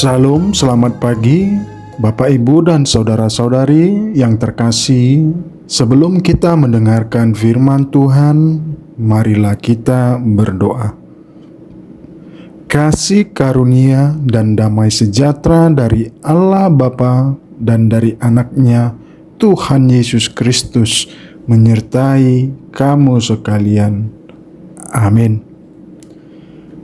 Salam, selamat pagi Bapak Ibu dan saudara-saudari yang terkasih. Sebelum kita mendengarkan firman Tuhan, marilah kita berdoa. Kasih karunia dan damai sejahtera dari Allah Bapa dan dari Anak-Nya Tuhan Yesus Kristus menyertai kamu sekalian. Amin.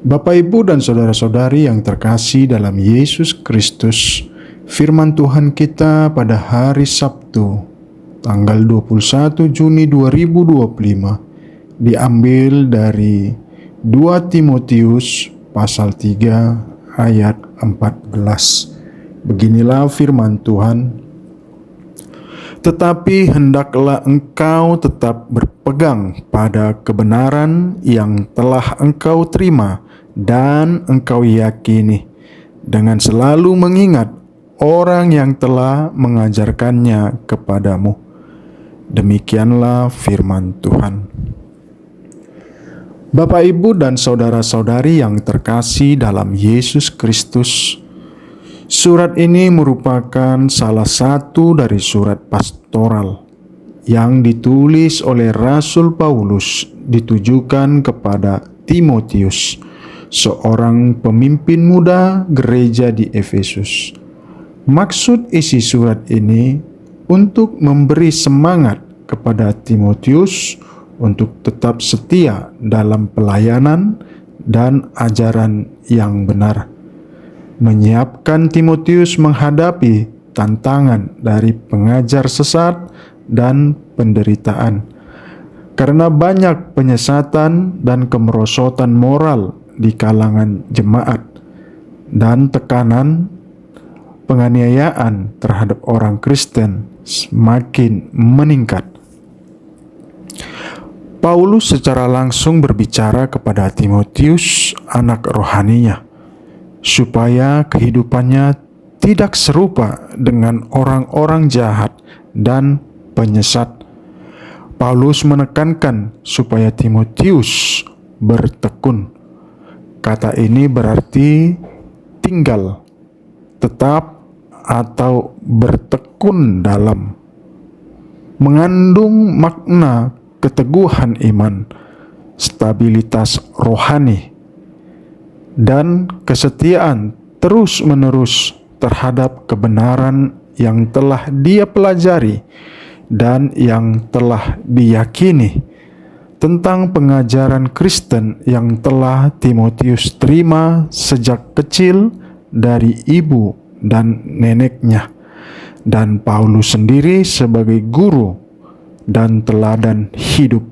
Bapak, Ibu, dan saudara-saudari yang terkasih dalam Yesus Kristus, firman Tuhan kita pada hari Sabtu, tanggal 21 Juni 2025, diambil dari 2 Timotius pasal 3 ayat 14. Beginilah firman Tuhan. Tetapi hendaklah engkau tetap berpegang pada kebenaran yang telah engkau terima dan engkau yakini, dengan selalu mengingat orang yang telah mengajarkannya kepadamu. Demikianlah firman Tuhan. Bapak, Ibu, dan saudara-saudari yang terkasih dalam Yesus Kristus, surat ini merupakan salah satu dari surat pastoral yang ditulis oleh Rasul Paulus ditujukan kepada Timotius, seorang pemimpin muda gereja di Efesus. Maksud isi surat ini untuk memberi semangat kepada Timotius untuk tetap setia dalam pelayanan dan ajaran yang benar, menyiapkan Timotius menghadapi tantangan dari pengajar sesat dan penderitaan, karena banyak penyesatan dan kemerosotan moral di kalangan jemaat dan tekanan penganiayaan terhadap orang Kristen semakin meningkat. Paulus secara langsung berbicara kepada Timotius, anak rohaninya, supaya kehidupannya tidak serupa dengan orang-orang jahat dan penyesat. Paulus menekankan supaya Timotius bertekun. Kata ini berarti tinggal, tetap, atau bertekun dalam, mengandung makna keteguhan iman, stabilitas rohani, dan kesetiaan terus-menerus terhadap kebenaran yang telah dia pelajari dan yang telah diyakini tentang pengajaran Kristen yang telah Timotius terima sejak kecil dari ibu dan neneknya, dan Paulus sendiri sebagai guru dan teladan hidup.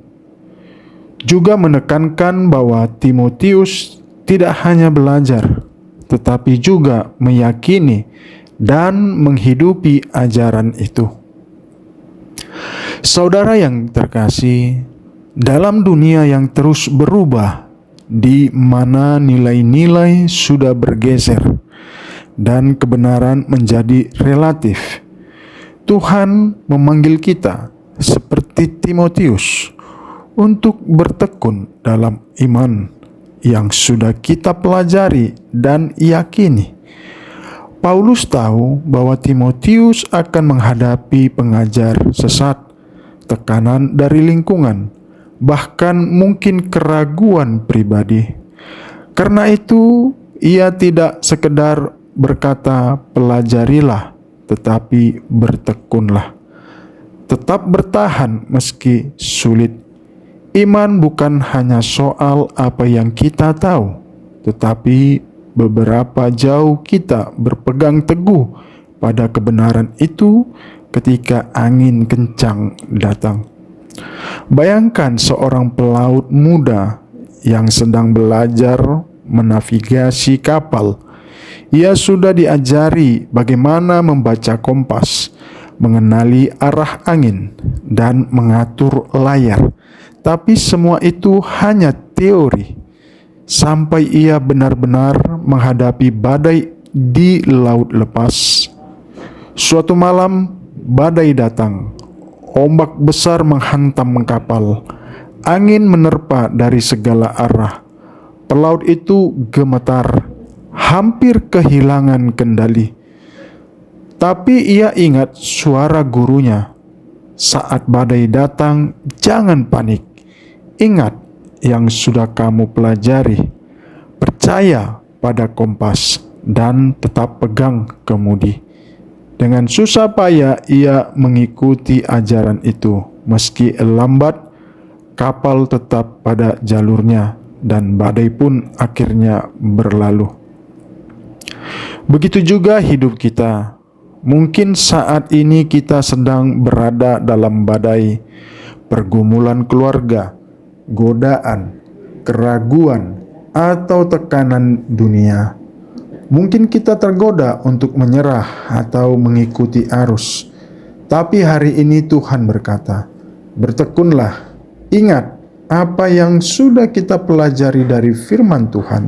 Juga menekankan bahwa Timotius tidak hanya belajar, tetapi juga meyakini dan menghidupi ajaran itu. Saudara yang terkasih, dalam dunia yang terus berubah, di mana nilai-nilai sudah bergeser dan kebenaran menjadi relatif, Tuhan memanggil kita seperti Timotius untuk bertekun dalam iman yang sudah kita pelajari dan yakini. Paulus tahu bahwa Timotius akan menghadapi pengajar sesat, tekanan dari lingkungan, bahkan mungkin keraguan pribadi. Karena itu, ia tidak sekedar berkata pelajarilah, tetapi bertekunlah. Tetap bertahan meski sulit. Iman bukan hanya soal apa yang kita tahu, tetapi beberapa jauh kita berpegang teguh pada kebenaran itu ketika angin kencang datang. Bayangkan seorang pelaut muda yang sedang belajar menavigasi kapal. Ia sudah diajari bagaimana membaca kompas, mengenali arah angin, dan mengatur layar. Tapi semua itu hanya teori, sampai ia benar-benar menghadapi badai di laut lepas. Suatu malam, badai datang. Ombak besar menghantam kapal. Angin menerpa dari segala arah. Pelaut itu gemetar, hampir kehilangan kendali. Tapi ia ingat suara gurunya, "Saat badai datang, jangan panik. Ingat yang sudah kamu pelajari. Percaya pada kompas dan tetap pegang kemudi." Dengan susah payah ia mengikuti ajaran itu. Meski lambat, kapal tetap pada jalurnya dan badai pun akhirnya berlalu. Begitu juga hidup kita. Mungkin saat ini kita sedang berada dalam badai, pergumulan keluarga, godaan, keraguan, atau tekanan dunia. Mungkin kita tergoda untuk menyerah atau mengikuti arus. Tapi hari ini Tuhan berkata, "Bertekunlah, ingat apa yang sudah kita pelajari dari firman Tuhan,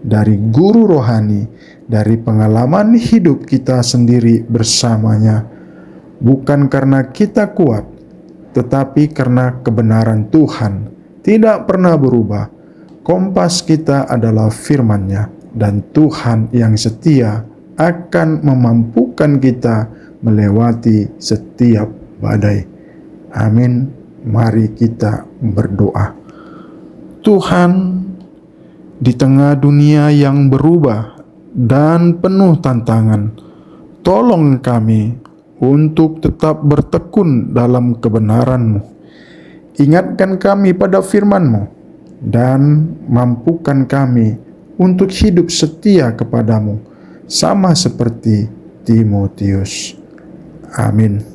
dari guru rohani, dari pengalaman hidup kita sendiri bersamanya. Bukan karena kita kuat, tetapi karena kebenaran Tuhan tidak pernah berubah. Kompas kita adalah firman-Nya, dan Tuhan yang setia akan memampukan kita melewati setiap badai." Amin. Mari kita berdoa. Tuhan, di tengah dunia yang berubah dan penuh tantangan, tolong kami untuk tetap bertekun dalam kebenaran-Mu. Ingatkan kami pada firman-Mu dan mampukan kami untuk hidup setia kepadamu, sama seperti Timotius. Amin.